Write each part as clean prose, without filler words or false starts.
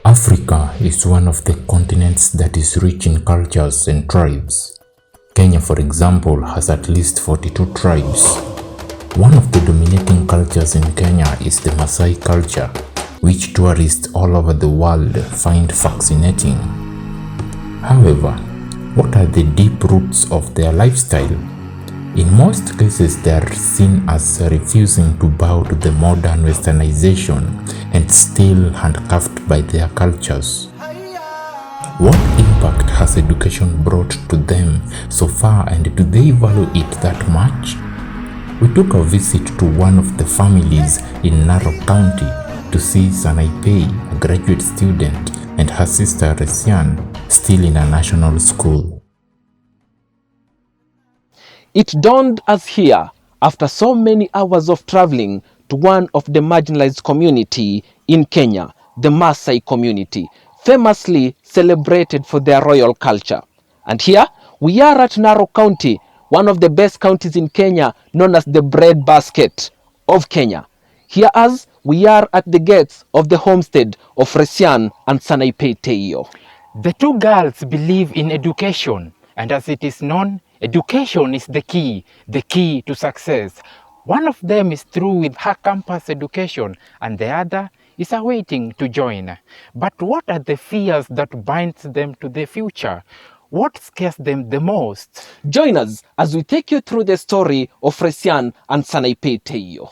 Africa is one of the continents that is rich in cultures and tribes. Kenya, for example, has at least 42 tribes. One of the dominating cultures in Kenya is the Maasai culture, which tourists all over the world find fascinating. However, what are the deep roots of their lifestyle? In most cases, they are seen as refusing to bow to the modern westernization and still handcuffed by their cultures. What impact has education brought to them so far, and do they value it that much? We took a visit to one of the families in Narok County to see Sanaipei, a graduate student, and her sister Resian, still in a national school. It dawned us here after so many hours of traveling to one of the marginalized community in Kenya, the Maasai community, famously celebrated for their royal culture. And here we are at Narok County, one of the best counties in Kenya, known as the breadbasket of Kenya. Here as we are at the gates of the homestead of Resian and Sanaipei Teiyo. The two girls believe in education, and as it is known, education is the key to success. One of them is through with her campus education and the other is awaiting to join. But what are the fears that binds them to the future? What scares them the most? Join us as we take you through the story of Resian and Sanaipei Teiyo.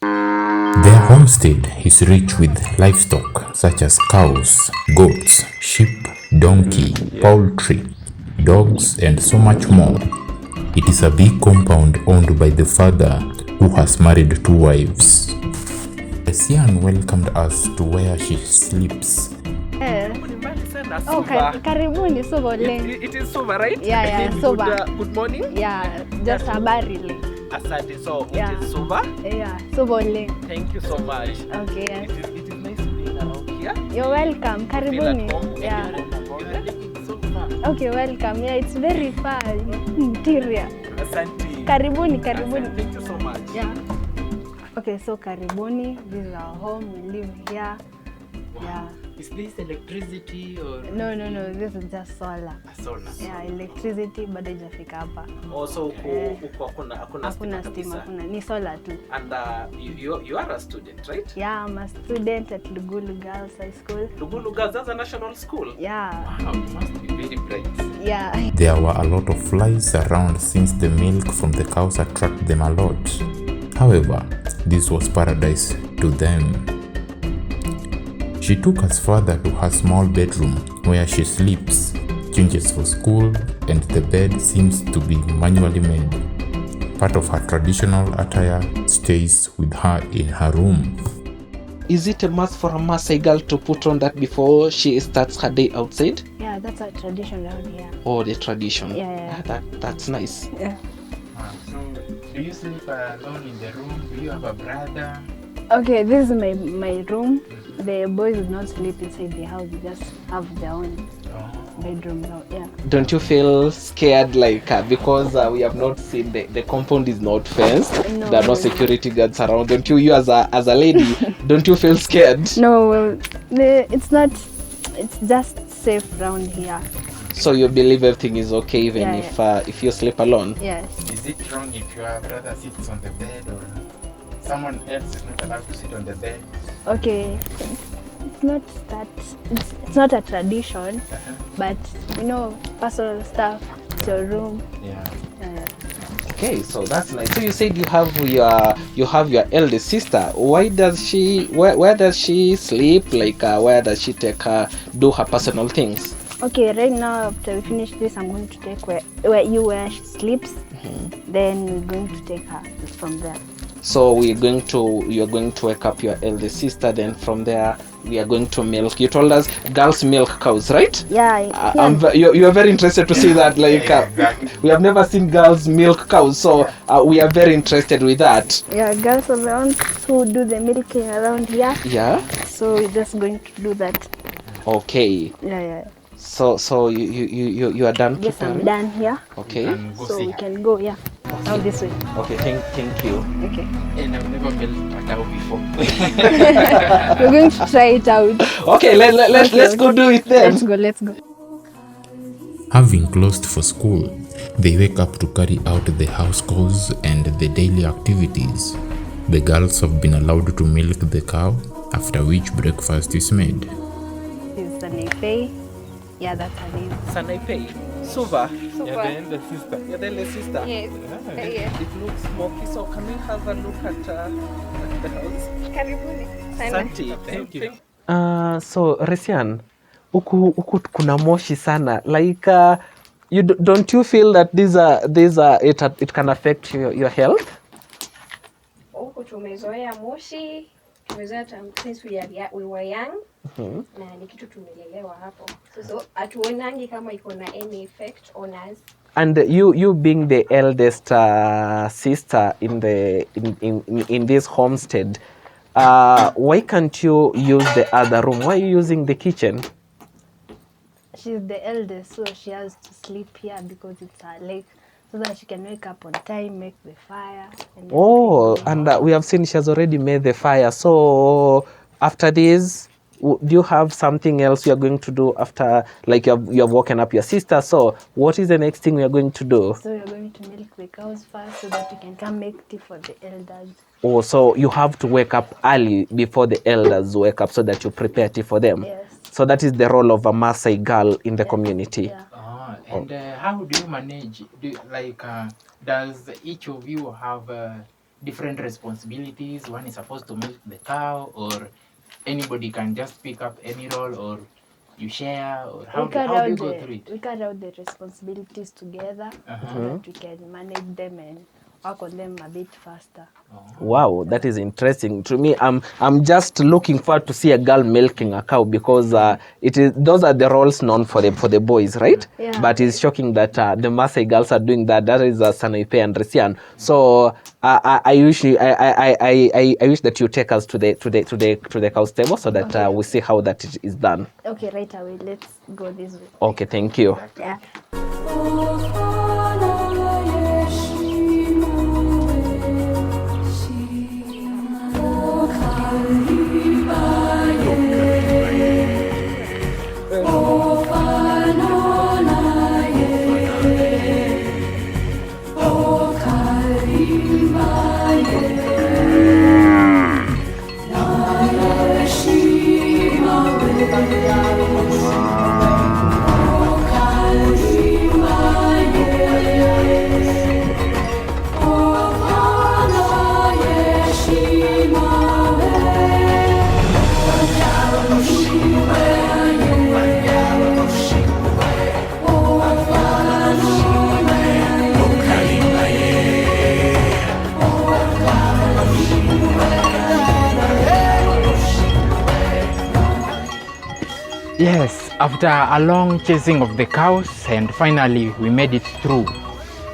Their homestead is rich with livestock such as cows, goats, sheep, donkey, poultry, dogs, and so much more. It is a big compound owned by the father, who has married 2 wives. Resian welcomed us to where she sleeps. Oh, karibuni Suba Lane. It is Suba, right? Yeah, Suba. Good morning. Yeah, just habari Lane. Asante, so Yeah. it is Suba. Yeah, Suba Lane. Thank you so much. Okay. It is nice being around here. You're welcome. Karibuni. Yeah. Okay, welcome. Yeah, it's very far. Interior. Asante. Karibuni. Thank you so much. Yeah. Okay, so karibuni. This is our home. We live here. Wow. Yeah. Is this electricity or? No. This is just solar. Solar. Yeah, electricity bado haijafika hapa. Also, hakuna Hakuna stima, hakuna. Ni solar tu. And you are a student, right? Yeah, I'm a student at Lugulu Girls High School. Lugulu Girls, that's a national school. Yeah. Wow, it must be very bright. Yeah. There were a lot of flies around since the milk from the cows attracted them a lot. However, this was paradise to them. She took us further to her small bedroom where she sleeps, changes for school, and the bed seems to be manually made. Part of her traditional attire stays with her in her room. Is it a must for a Maasai girl to put on that before she starts her day outside? Yeah, that's a tradition around here. Oh, the tradition. Yeah. That's nice. Yeah. So, do you sleep alone in the room? Do you have a brother? Okay, this is my room. The boys do not sleep inside the house. They just have their own bedroom now. Yeah. Don't you feel scared, like because we have not seen the compound is not fenced? No. There are no security guards around. Don't you as a lady, don't you feel scared? No, it's not. It's just safe around here. So you believe everything is okay even Yeah, if you sleep alone? Yes. Is it wrong if your brother sits on the bed or someone else is not allowed to sit on the bed? Okay. It's not that. It's not a tradition, but personal stuff. It's your room. Yeah. Okay, so that's nice. So you said you have your eldest sister. Where does she sleep? Like where does she do her personal things? Okay, right now after we finish this, I'm going to take where she sleeps. Then we're going to take her from there. So you're going to wake up your eldest sister. Then from there we are going to milk. You told us girls milk cows, right? Yeah. You are very interested to see that. Like Exactly. we have never seen girls milk cows, so we are very interested with that. Yeah, girls around who do the milking around here. Yeah. So we're just going to do that. Okay. Yeah. So you are done Yes, I'm preparing? done here. Okay. And go So see we her. can go. Yeah. Now this way. Okay, thank you. Okay. And I've never milked a cow before. We're going to try it out. Okay, let's go do it then. Let's go. Having closed for school, they wake up to carry out the house chores and the daily activities. The girls have been allowed to milk the cow, after which breakfast is made. This is Sanipei. Yeah, that's her name. Sanipei. Suva. Super. You're the elder sister. You're the little sister. Yes. Yes. It looks smoky, so can we have a look at the house? Karibuni. Santi. Thank you. So Resian, huku kuna moshi sana. Like don't you feel that it can affect your health? Huku tumezoea moshi, tumezoea since we were young. Na ni kitu tumelelewa hapo. So hatuonangi kama iko na any effect on us. And you being the eldest sister in this homestead, why can't you use the other room? Why are you using the kitchen? She's the eldest, so she has to sleep here because it's her lake, so that she can wake up on time, make the fire. And Oh, everything. and we have seen she has already made the fire. So after this, do you have something else you are going to do after, like you have woken up your sister? So what is the next thing we are going to do? So we're going to milk the cows first so that we can come make tea for the elders. Oh, so you have to wake up early before the elders wake up so that you prepare tea for them. Yes. So that is the role of a Maasai girl in the community. Yeah. And how do you manage? Does each of you have different responsibilities? One is supposed to milk the cow, or anybody can just pick up any role, or you share, or how do you go through it? We cut out the responsibilities together so that we can manage them and work on them a bit faster. Wow, that is interesting. To me, I'm just looking forward to see a girl milking a cow because those are the roles known for the boys, right? Yeah. But it's shocking that the Maasai girls are doing that. That is Sanipei and Resian. So I wish that you take us to the cow stable so that we see how that is done. Okay, right away. Let's go this way. Okay, thank you. Yeah. Yes, after a long chasing of the cows, and finally we made it through.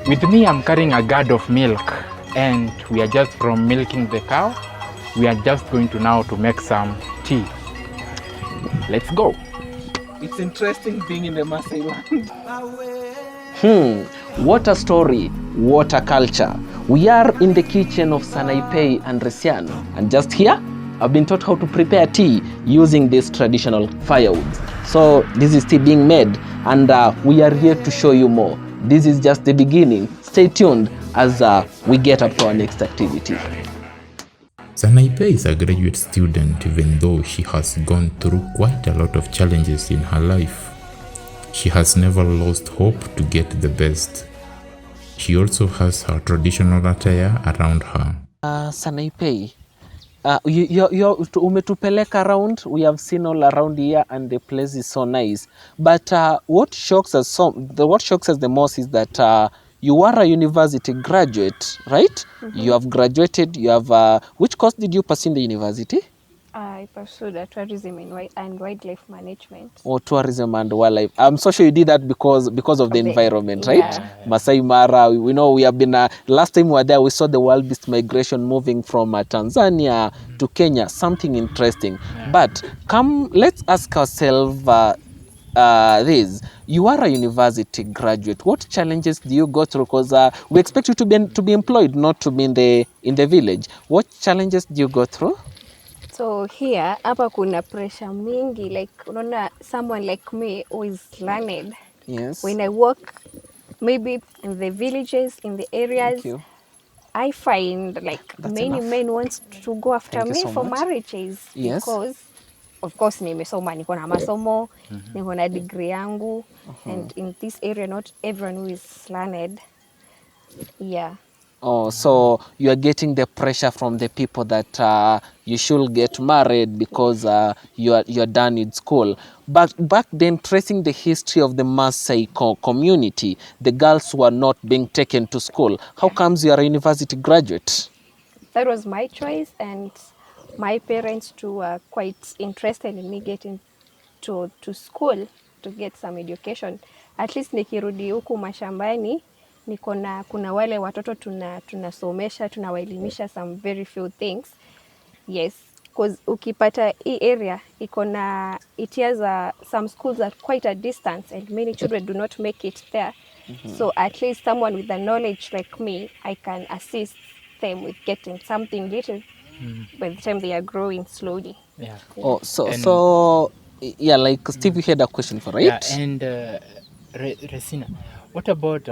With me, I'm carrying a gourd of milk, and we are just from milking the cow. We are just going to now to make some tea. Let's go. It's interesting being in the Maasai land. What a story, what a culture. We are in the kitchen of Sanipei and Resian, and just here, I've been taught how to prepare tea using these traditional firewoods. So this is tea being made, and we are here to show you more. This is just the beginning. Stay tuned as we get up to our next activity. Sanipei is a graduate student, even though she has gone through quite a lot of challenges in her life. She has never lost hope to get the best. She also has her traditional attire around her. Sanipei, umetupeleka around. We have seen all around here, and the place is so nice. But what shocks us the most is that you are a university graduate, right? You have graduated. You have which course did you pursue in the university? I pursued tourism and wildlife management. Or tourism and wildlife. I'm so sure you did that because of the environment, right? Yeah. Masai Mara, we know we have been, last time we were there, we saw the wild beast migration moving from Tanzania to Kenya, something interesting. But let's ask ourselves, this, you are a university graduate. What challenges do you go through? Because we expect you to be employed, not to be in the village. What challenges do you go through? So here hapa kuna pressure mingi, like unaona someone like me who is learned. Yes. When I work maybe in the villages, in the areas, Thank you. I find like That's many enough. men want to go after Thank you me so for much. marriages. Yes. Because of course nimesoma, niko na masomo, niko na degree yangu, and in this area not everyone who is learned. Yeah. Oh, so you are getting the pressure from the people that you should get married because you are done with school. But back then, tracing the history of the Maasai community, the girls were not being taken to school. How comes you are a university graduate? That was my choice, and my parents too were quite interested in me getting to school to get some education. At least nikirudi huku mashambani kuna wale watoto tunasomesha, tunawaelimisha some very few things. Yes, because ukipata hii area it has some schools are quite a distance and many children do not make it there. So at least someone with the knowledge like me, I can assist them with getting something little by the time they are growing slowly. Yeah. Oh, so And- so yeah, like Steve, you had a question for Yeah, it. and Resina, what about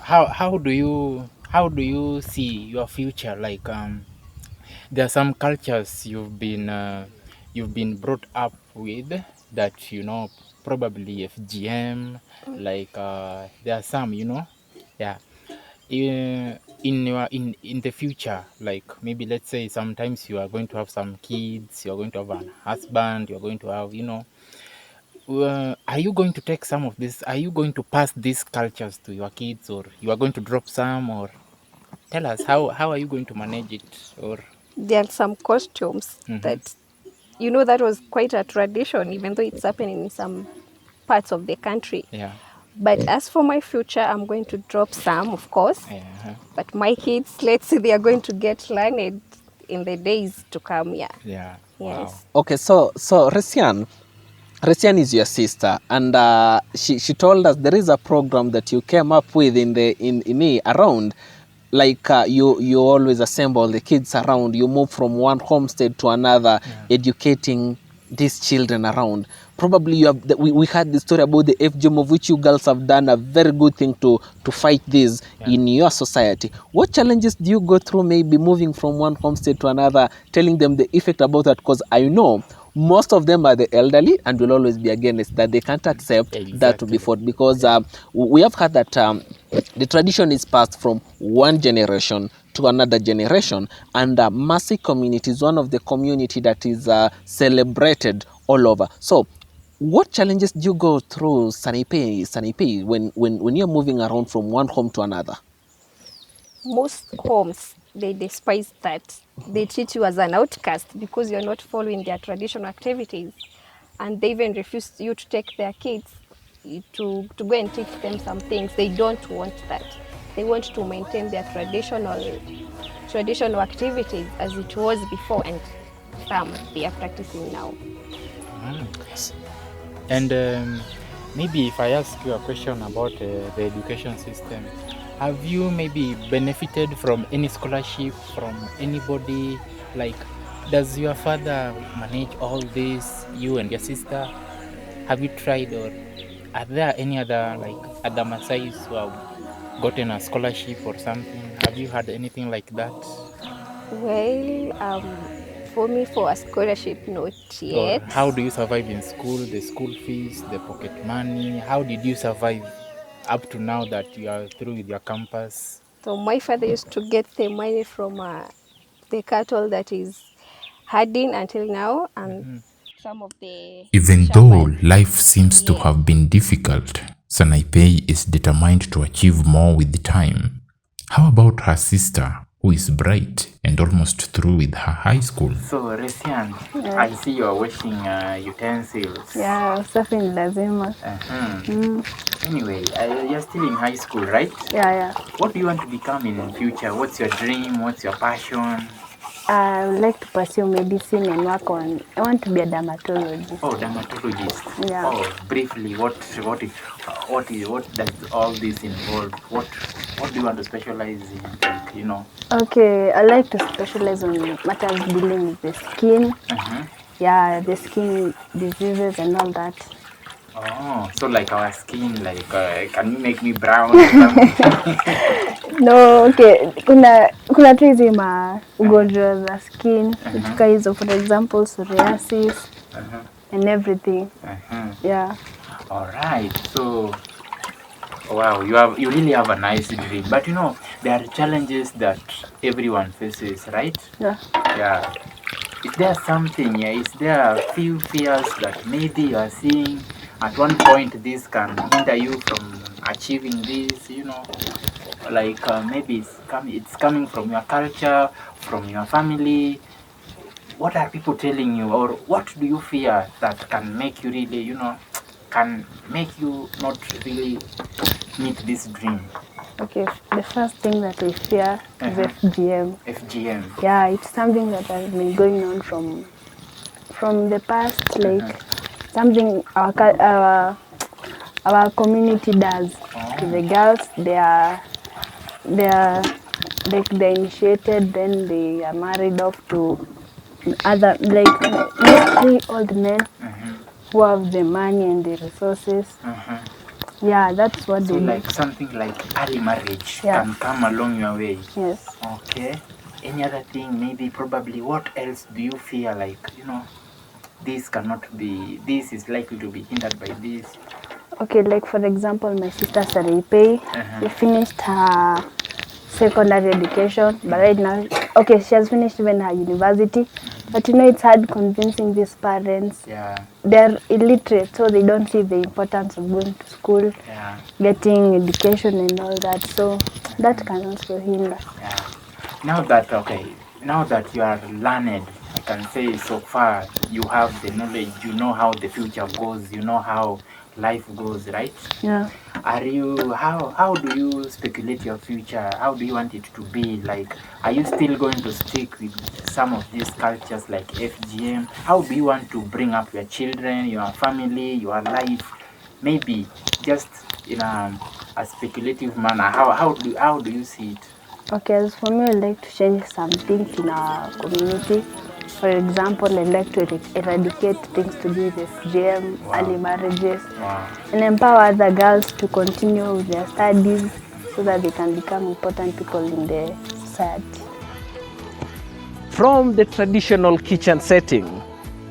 how do you see your future? Like there are some cultures you've been brought up with that probably FGM, like there are some yeah. In the future, like maybe let's say sometimes you are going to have some kids, you are going to have a husband, you are going to have are you going to take some of this? Are you going to pass these cultures to your kids, or you are going to drop some? Or tell us how are you going to manage it? Or There are some costumes that that was quite a tradition, even though it's happening in some parts of the country. yeah, But as for my future, I'm going to drop some, of course. yeah, But my kids, let's say they are going to get learned in the days to come. Yeah. yeah. Yes. Wow. Okay, so Resian is your sister, and she told us there is a program that you came up with in around, like you always assemble the kids around, you move from one homestead to another, educating these children around. Probably you have we heard the story about the FGM, of which you girls have done a very good thing to fight this in your society. What challenges do you go through, maybe moving from one homestead to another, telling them the effect about that? Because I know most of them are the elderly and will always be against that. They can't accept that to be fought, because we have heard that the tradition is passed from one generation to another generation, and Maasai community is one of the community that is celebrated all over. So what challenges do you go through, Sanipe, when you're moving around from one home to another? Most homes, they despise that. They treat you as an outcast because you're not following their traditional activities. And they even refuse you to take their kids to go and teach them some things. They don't want that. They want to maintain their traditional activities as it was before, and some they are practicing now. And maybe if I ask you a question about the education system, have you maybe benefited from any scholarship from anybody? Like, does your father manage all this, you and your sister? Have you tried, or are there any other Maasais who have gotten a scholarship or something? Have you had anything like that? Well, for me, for a scholarship, not yet. Or how do you survive in school? The school fees, the pocket money. How did you survive up to now that you are through with your campus? So my father used to get the money from the cattle that is herding until now, and some of the Even though shepherds. life seems to have been difficult, Sanaipei is determined to achieve more with time. How about her sister, who is bright and almost through with her high school? So, Resian, I see you are washing utensils. Yeah, usafi ni lazima. Anyway, you're still in high school, right? Yeah. What do you want to become in the future? What's your dream? What's your passion? I would like to pursue medicine and work on. I want to be a dermatologist. Oh, dermatologist. Yeah. Oh, briefly, what does all this involve? What do you want to specialize in? Like, you know. Okay, I like to specialize on matters dealing with the skin. Uh-huh. Yeah, the skin diseases and all that. Oh, so like our skin, like can you make me brown or something? No, okay. Kuna tu hizi ugonjwa za skin, vitu hizo, for example psoriasis and everything. Yeah. All right. So, wow, you really have a nice dream. But you know, there are challenges that everyone faces, right? Yeah. Yeah. Is there something? Yeah. Is there a few fears that maybe you are seeing at one point this can hinder you from achieving this? You know, like maybe it's coming from your culture, from your family. What are people telling you, or what do you fear that can make you really, you know, can make you not really meet this dream? Okay, the first thing that I fear is FGM. FGM. Yeah, it's something that has been going on from the past, like something our community does to the girls. They are like they're initiated, then they are married off to other, like mostly old men who have the money and the resources. Yeah, that's what So they like do. something like early marriage Yeah. can come along your way. Yes. Okay. Any other thing? Maybe probably what else do you fear? Like, you know, this is likely to be hindered by this. Okay, like for example, my sister Saripei, she finished her secondary education, but right now, okay, she has finished even her university, but you know, it's hard convincing these parents. Yeah. They're illiterate, so they don't see the importance of going to school, Yeah. getting education and all that, so that can also hinder. Yeah. Now that you are learned, I can say so far you have the knowledge, you know how the future goes, you know how life goes, right? Yeah. How do you speculate your future? How do you want it to be? Like, are you still going to stick with some of these cultures like FGM? How do you want to bring up your children, your family, your life? Maybe just in a speculative manner. How do you see it? Okay, as for me, I'd like to change some things in our community. For example, I'd like to eradicate things to do with FGM, early marriages, and empower other girls to continue with their studies so that they can become important people in the society. From the traditional kitchen setting,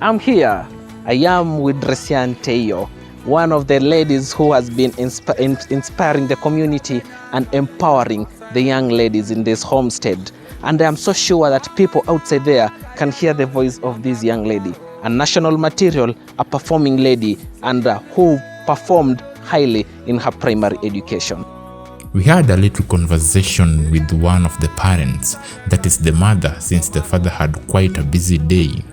I'm here. I am with Resian Teyo, one of the ladies who has been inspiring the community and empowering the young ladies in this homestead. And I am so sure that people outside there can hear the voice of this young lady, a national material, a performing lady, and who performed highly in her primary education. We had a little conversation with one of the parents, that is the mother, since the father had quite a busy day.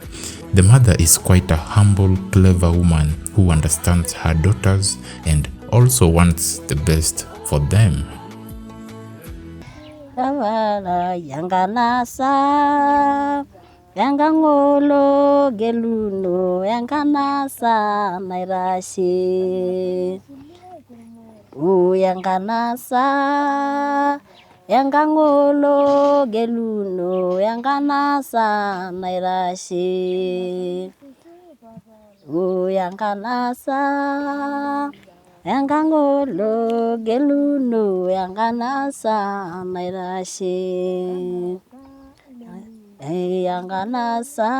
The mother is quite a humble, clever woman who understands her daughters and also wants the best for them. Yangangolo geluno yanganasa nairashi yanganasa yangangolo geluno yanganasa nairashi yanganasa yangangolo geluno yanganasa nairashi yanganasa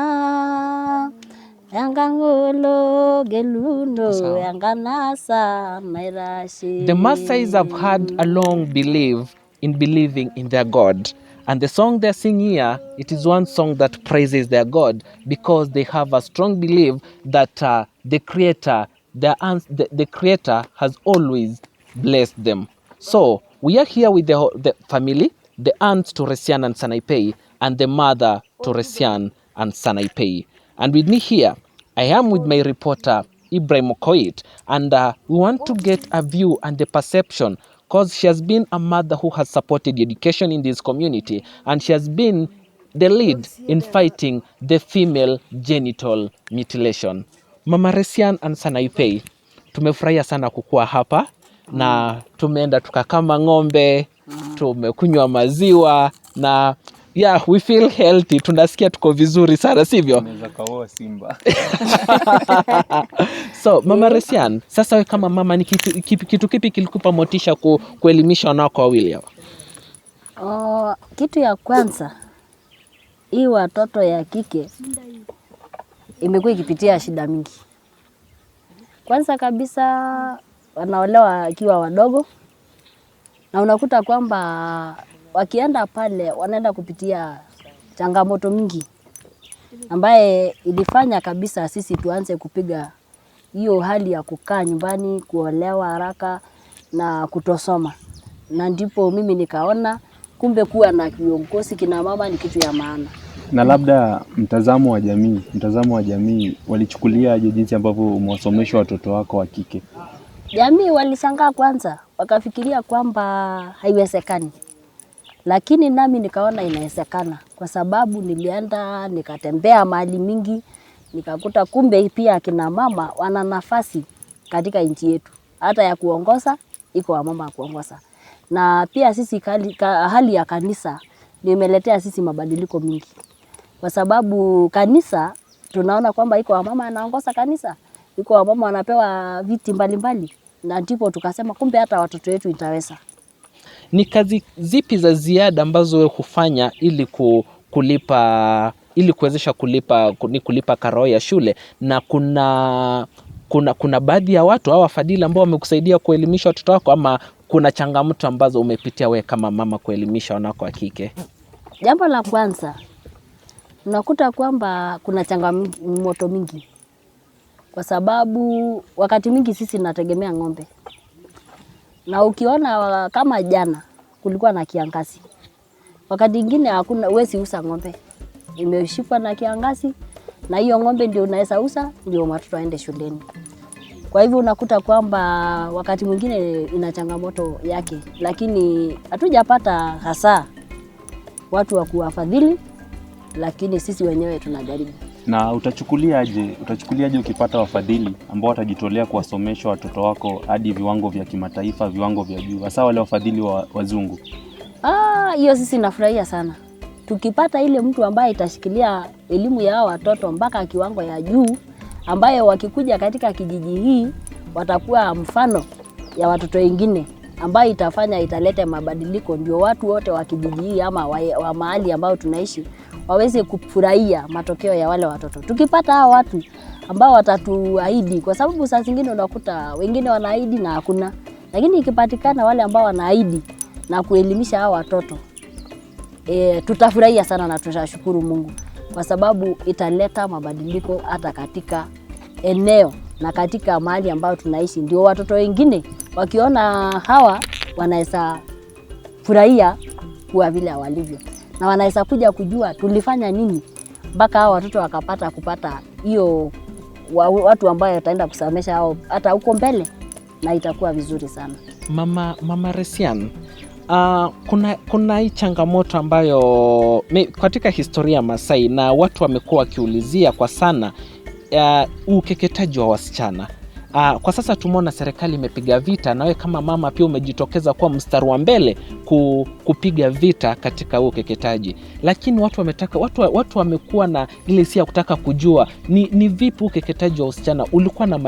yangangolo geluno yanganasa nairashi. The Maasais have had a long belief in believing in their God. And the song they're singing here, it is one song that praises their God because they have a strong belief that the Creator has always blessed them. So we are here with the family, the aunts to Resian and Sanaipei, and the mother to Resian and Sanaipei. And with me here, I am with my reporter, Ibrahim Okoit, and we want to get a view and the perception, because she has been a mother who has supported education in this community, and she has been the lead in fighting the female genital mutilation. Mama Resian and Sanaipei, tumefurahia sana kukua hapa na tumeenda tukakama ng'ombe, tumekunywa maziwa na yeah, we feel healthy. Tunasikia tuko vizuri sana, sivyo? Tunaweza kaoa simba. So Mama Resian, sasa we kama mama, ni kitu kipi kilikupa motisha kuelimisha wanawake wawili hapa? Kitu ya kwanza, hii watoto ya kike imekuwa ikipitia shida mingi. Kwanza kabisa wanaolewa akiwa wadogo, na unakuta kwamba wakienda pale wanaenda kupitia changamoto mingi ambaye ilifanya kabisa sisi tuanze kupiga hiyo hali ya kukaa nyumbani, kuolewa haraka na kutosoma. Na ndipo mimi nikaona kumbe kuwa na kiongozi kina mama ni kitu ya maana. Na labda mtazamo wa jamii walichukulia jinsi ambavyo umewasomesha watoto wako wa kike? Jamii walishangaa kwanza, wakafikiria kwamba haiwezekani. Lakini nami nikaona inawezekana, kwa sababu nilienda nikatembea mahali mingi, nikakuta kumbe pia akina mama wana nafasi katika nchi yetu. Hata ya kuongoza iko wa mama kuongoza. Na pia sisi hali ya kanisa nimeletea sisi mabadiliko mingi. Kwa sababu kanisa tunaona kwamba iko wa mama anaongoza kanisa, iko wa mama wanapewa viti mbalimbali, na ndipo tukasema kumbe hata watoto wetu itaweza. Ni kazi zipi za ziada ambazo wewe hufanya ili kuwezesha kulipa karo ya shule? Na kuna baadhi ya watu au wafadhili ambao wamekusaidia kuelimisha watoto wako, ama kuna changamoto ambazo umepitia wewe kama mama kuelimisha wanawake wa kike? Jambo la kwanza, unakuta kwamba kuna changamoto mingi, kwa sababu wakati mingi sisi nategemea ng'ombe. Na ukiona kama jana kulikuwa na kiangazi, wakati mwingine hakuna, huwezi uza ng'ombe, imeshikwa na kiangazi, na hiyo ng'ombe ndio unaweza uza ndio watoto waende shuleni. Kwa hivyo unakuta kwamba wakati mwingine ina changamoto yake, lakini hatujapata hasa watu wa kuwafadhili, lakini sisi wenyewe tunajaribu. Na utachukuliaje ukipata wafadhili ambao watajitolea kuwasomesha watoto wako hadi viwango vya kimataifa, viwango vya juu, hasa wale wafadhili wazungu? Hiyo sisi nafurahia sana. Tukipata ile mtu ambaye itashikilia elimu ya watoto mpaka kiwango ya juu, ambaye wakikuja katika kijiji hii watakuwa mfano ya watoto wengine, ambayo italete mabadiliko, ndio watu wote wa kijiji hii ama wa mahali ambao tunaishi waweze kufurahia matokeo ya wale watoto. Tukipata hao watu ambao watatuahidi, kwa sababu saa zingine unakuta wengine wanaahidi na hakuna, lakini ikipatikana wale ambao wanaahidi na kuelimisha hao watoto, tutafurahia sana na tutashukuru Mungu, kwa sababu italeta mabadiliko hata katika eneo na katika mahali ambao tunaishi. Ndio watoto wengine wakiona hawa wanaweza furahia kuwa vile walivyo, na wanaweza kuja kujua tulifanya nini mpaka hao watoto kupata hiyo watu ambao wataenda kusomesha hao hata huko mbele, na itakuwa vizuri sana. Mama Resian, kuna hii changamoto ambayo katika historia ya Masai na watu wamekuwa wakiulizia kwa sana, ukeketaji wa wasichana. Kwa sasa tumeona serikali imepiga vita, nawe kama mama pia umejitokeza kuwa mstari wa mbele kupiga vita katika ukeketaji. Lakini watu wamekuwa na ile hisia kutaka kujua ni vipi ukeketaji wa wasichana ulikuwa na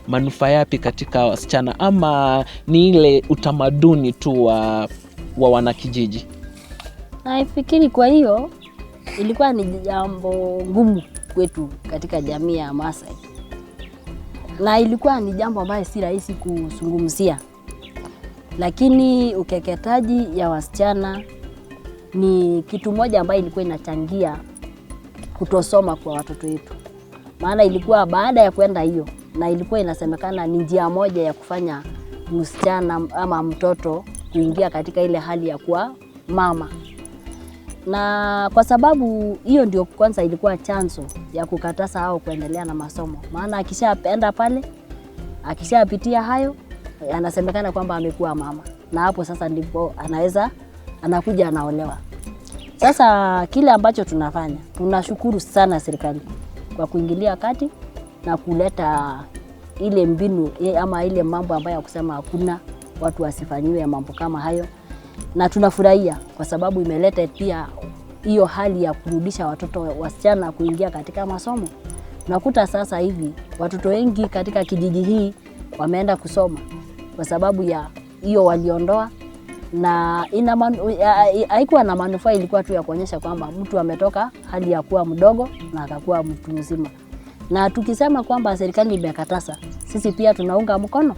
manufaa yapi katika wasichana, ama ni ile utamaduni tu wa wanakijiji? Naifikiri kwa hiyo ilikuwa ni jambo ngumu kwetu katika jamii ya Masai, na ilikuwa ni jambo ambayo si rahisi kuzungumzia. Lakini ukeketaji ya wasichana ni kitu moja ambayo ilikuwa inachangia kutosoma kwa watoto wetu. Maana ilikuwa baada ya kwenda hiyo, na ilikuwa inasemekana ni njia moja ya kufanya msichana ama mtoto kuingia katika ile hali ya kuwa mama. Na kwa sababu hiyo ndio kwanza ilikuwa chanzo ya kukataza hao kuendelea na masomo. Maana akishaenda pale, akishapitia hayo, anasemekana kwamba amekuwa mama. Na hapo sasa ndipo anakuja anaolewa. Sasa kile ambacho tunafanya, tunashukuru sana serikali kwa kuingilia kati na kuleta ile mbinu ama ile mambo ambayo ya kusema hakuna watu wasifanyiwe mambo kama hayo, na tunafurahia kwa sababu imeleta pia hiyo hali ya kurudisha watoto wasichana kuingia katika masomo. Nakuta sasa hivi watoto wengi katika kijiji hii wameenda kusoma kwa sababu ya hiyo waliondoa, na haikuwa na manufaa, ilikuwa tu ya kuonyesha kwamba mtu ametoka hali ya kuwa mdogo na akakuwa mtu mzima. Na tukisema kwamba serikali imekataza, sisi pia tunaunga mkono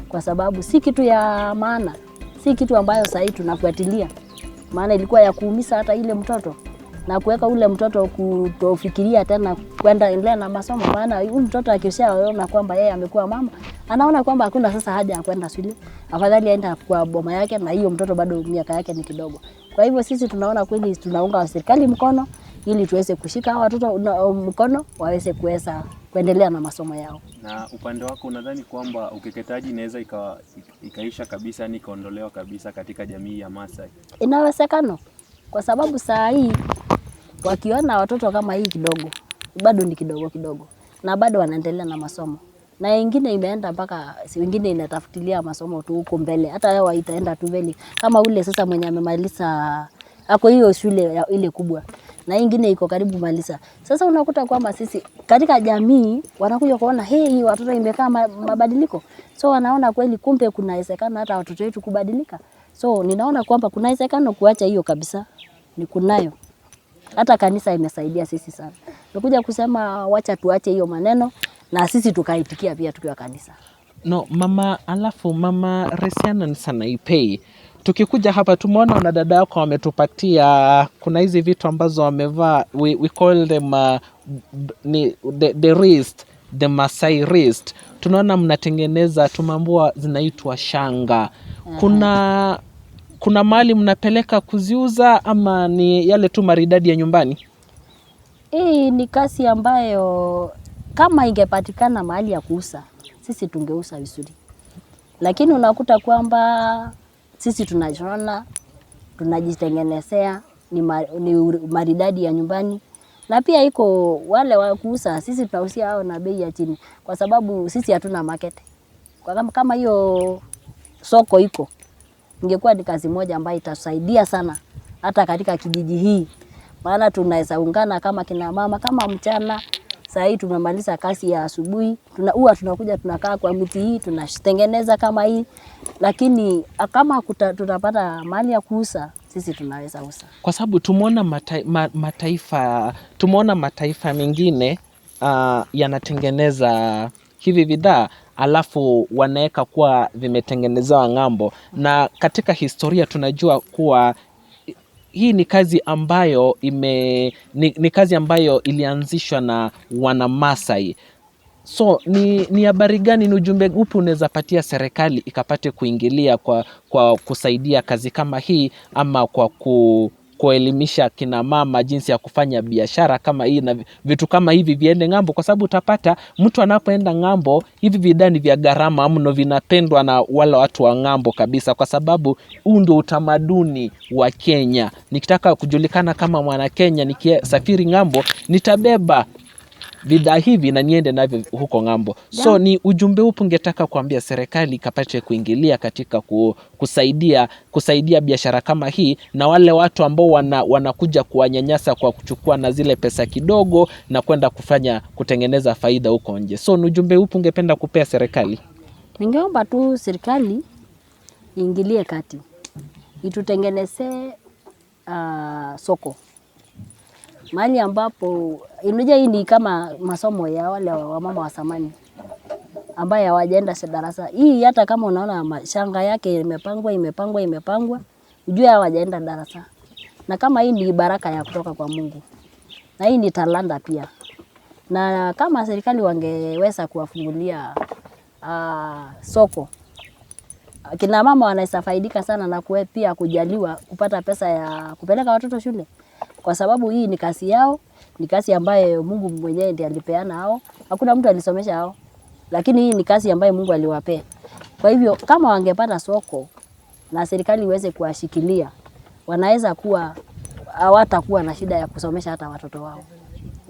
kwa sababu si kitu ya maana, si kitu ambayo sasa hivi tunafuatilia. Maana ilikuwa ya kuumiza hata ile mtoto na kuweka ule mtoto kutofikiria tena kwenda endelea na masomo. Maana huyu mtoto akishaona kwamba yeye amekuwa mama, anaona kwamba hakuna sasa haja ya kwenda shule, afadhali aenda kwa boma yake, na hiyo mtoto bado miaka yake ni kidogo. Kwa hivyo sisi tunaona kweli tunaunga serikali mkono ili tuweze kushika watoto mkono waweze kuendelea na masomo yao. Na upande wako unadhani kwamba ukeketaji inaweza ikaisha kabisa, ni kaondolewa kabisa katika jamii ya Maasai? Inawezekana kwa sababu saa hii wakiona watoto kama hii kidogo, bado ni kidogo na bado wanaendelea na masomo, na wengine imeenda mpaka wengine inatafutilia masomo tu huko mbele, hata yao itaenda tu mbele kama ule sasa mwenye amemaliza ako hiyo shule ile kubwa, na wengine iko karibu maliza. Sasa unakuta kwamba sisi katika jamii wanakuja kuona hii watoto imekaa mabadiliko, so wanaona kweli kumbe kunawezekana hata watoto wetu kubadilika. So ninaona kwamba kunawezekana kuacha hiyo kabisa, ni kunayo. Hata kanisa imesaidia sisi sana. Nikuja kusema wacha tuache hiyo maneno na sisi tukaitikia pia tukiwa kanisa. No, alafu mama Resiana Sanaipei, tukikuja hapa tumeona na dada yako wametupatia kuna hizi vitu ambazo wamevaa, we call them the wrist, the Maasai wrist. Tunaona mnatengeneza, tumambua zinaitwa shanga. Kuna mahali mnapeleka kuziuza ama ni yale tu maridadi ya nyumbani? Hii ni kazi ambayo kama ingepatikana mahali ya kuuza, sisi tungeuza vizuri. Lakini unakuta kwamba sisi tunashona, tunajitengenezea, ni maridadi ya nyumbani. Na pia iko wale wa kuuza, sisi tunausia hao na bei ya chini kwa sababu sisi hatuna market. Kama hiyo soko iko, ingekuwa ni kazi moja ambayo itasaidia sana hata katika kijiji hii. Maana tunaweza ungana kama kina mama, kama mchana saa hii tumemaliza kazi ya asubuhi, tunakuja tunakaa kwa miti hii tunatengeneza kama hii, lakini kama tutapata mali ya kuuza, sisi tunaweza uza. Kwa sababu tumeona mataifa mengine yanatengeneza hivi bidhaa alafu wanaweka kuwa vimetengenezewa ng'ambo, na katika historia tunajua kuwa hii ni kazi ambayo ni kazi ambayo ilianzishwa na wana Maasai. So ni habari gani, ni ujumbe upi unaweza patia serikali ikapate kuingilia kwa kusaidia kazi kama hii, ama kwa kuelimisha kina mama jinsi ya kufanya biashara kama hii na vitu kama hivi viende ng'ambo? Kwa sababu utapata mtu anapoenda ng'ambo, hivi vidani vya gharama mno vinapendwa na wala watu wa ng'ambo kabisa, kwa sababu huu ndio utamaduni wa Kenya. Nikitaka kujulikana kama mwana Kenya, nikisafiri ng'ambo nitabeba bidhaa hivi na niende navyo huko ng'ambo. So ni ujumbe upi ungetaka kuambia serikali kapate kuingilia katika kusaidia biashara kama hii, na wale watu ambao wanakuja kuwanyanyasa kwa kuchukua na zile pesa kidogo na kwenda kutengeneza faida huko nje? So ni ujumbe upi ungependa kupea serikali? Ningeomba tu serikali iingilie kati, itutengenezee soko mahali ambapo unajua hii ni kama masomo ya wale wamama wa zamani ambaye hawajaenda darasa. Hii hata kama unaona shanga yake imepangwa, ujue hawajaenda darasa. Na kama hii ni baraka ya kutoka kwa Mungu, na hii ni talanta pia. Na kama serikali wangeweza kuwafungulia soko, kina mama wanaweza faidika sana na pia kujaliwa kupata pesa ya kupeleka watoto shule. Kwa sababu hii ni kazi yao, ni kazi ambayo Mungu mwenyewe ndiye alipeana hao. Hakuna mtu alisomesha hao, lakini hii ni kazi ambayo Mungu aliwapea. Kwa hivyo kama wangepata soko na serikali iweze kuwashikilia, wanaweza kuwa hawatakuwa na shida ya kusomesha hata watoto wao.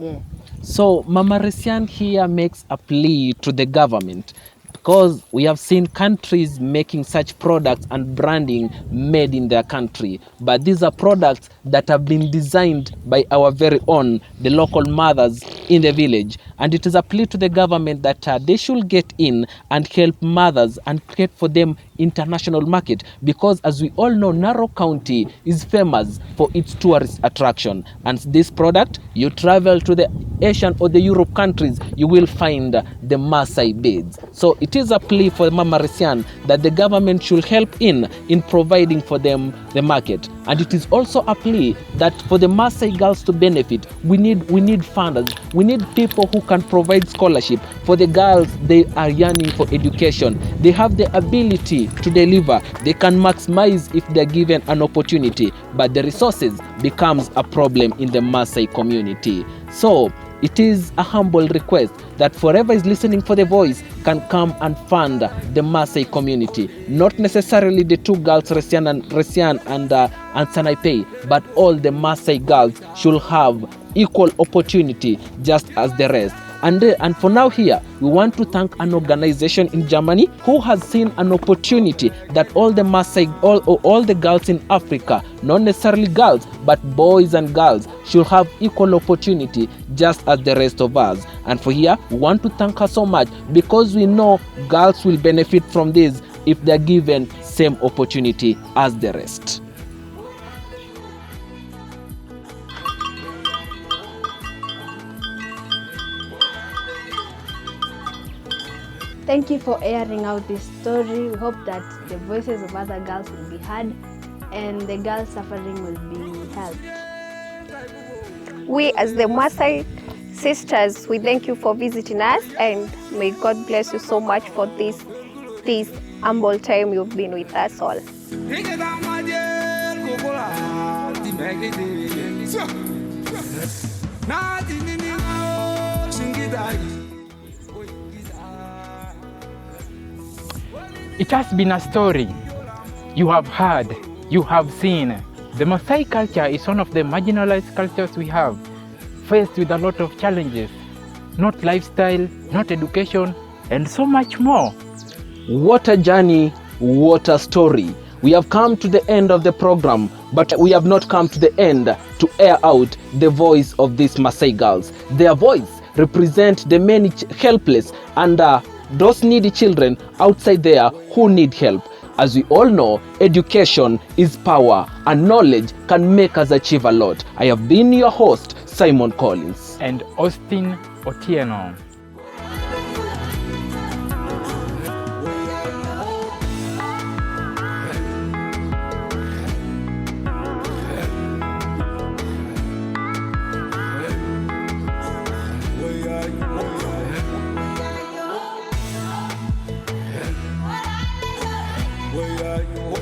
Yeah. So Mama Resian here makes a plea to the government, because we have seen countries making such products and branding made in their country, but these are products that have been designed by our very own, the local mothers in the village. And it is a plea to the government that they should get in and help mothers and create for them international market, because as we all know, Narok County is famous for its tourist attraction. And this product, you travel to the Asian or the Europe countries, you will find the Maasai beads. So it is a plea for Mama Resian that the government should help in providing for them the market. And it is also a plea that for the Maasai girls to benefit, we need funders, we need people who can provide scholarship for the girls. They are yearning for education. They have the ability to deliver. They can maximize if they're given an opportunity, but the resources becomes a problem in the Maasai community. So it is a humble request that whoever is listening for the voice can come and fund the Maasai community. Not necessarily the two girls, Resian and Sanaipei, but all the Maasai girls should have equal opportunity just as the rest. And for now here, we want to thank an organization in Germany who has seen an opportunity that all the Maasai, all the girls in Africa, not necessarily girls, but boys and girls, should have equal opportunity just as the rest of us. And for here, we want to thank her so much, because we know girls will benefit from this if they're given same opportunity as the rest. Thank you for airing out this story. We hope that the voices of other girls will be heard and the girls suffering will be helped. We as the Maasai sisters, we thank you for visiting us, and may God bless you so much for this humble time you've been with us all. It has been a story. You have heard, you have seen. The Maasai culture is one of the marginalized cultures we have, faced with a lot of challenges, not lifestyle, not education, and so much more. What a journey, what a story. We have come to the end of the program, but we have not come to the end to air out the voice of these Maasai girls. Their voice represents the many helpless and those needy children outside there who need help. As we all know, education is power, and knowledge can make us achieve a lot. I have been your host, Simon Collins. And Austin Otieno. Where are you?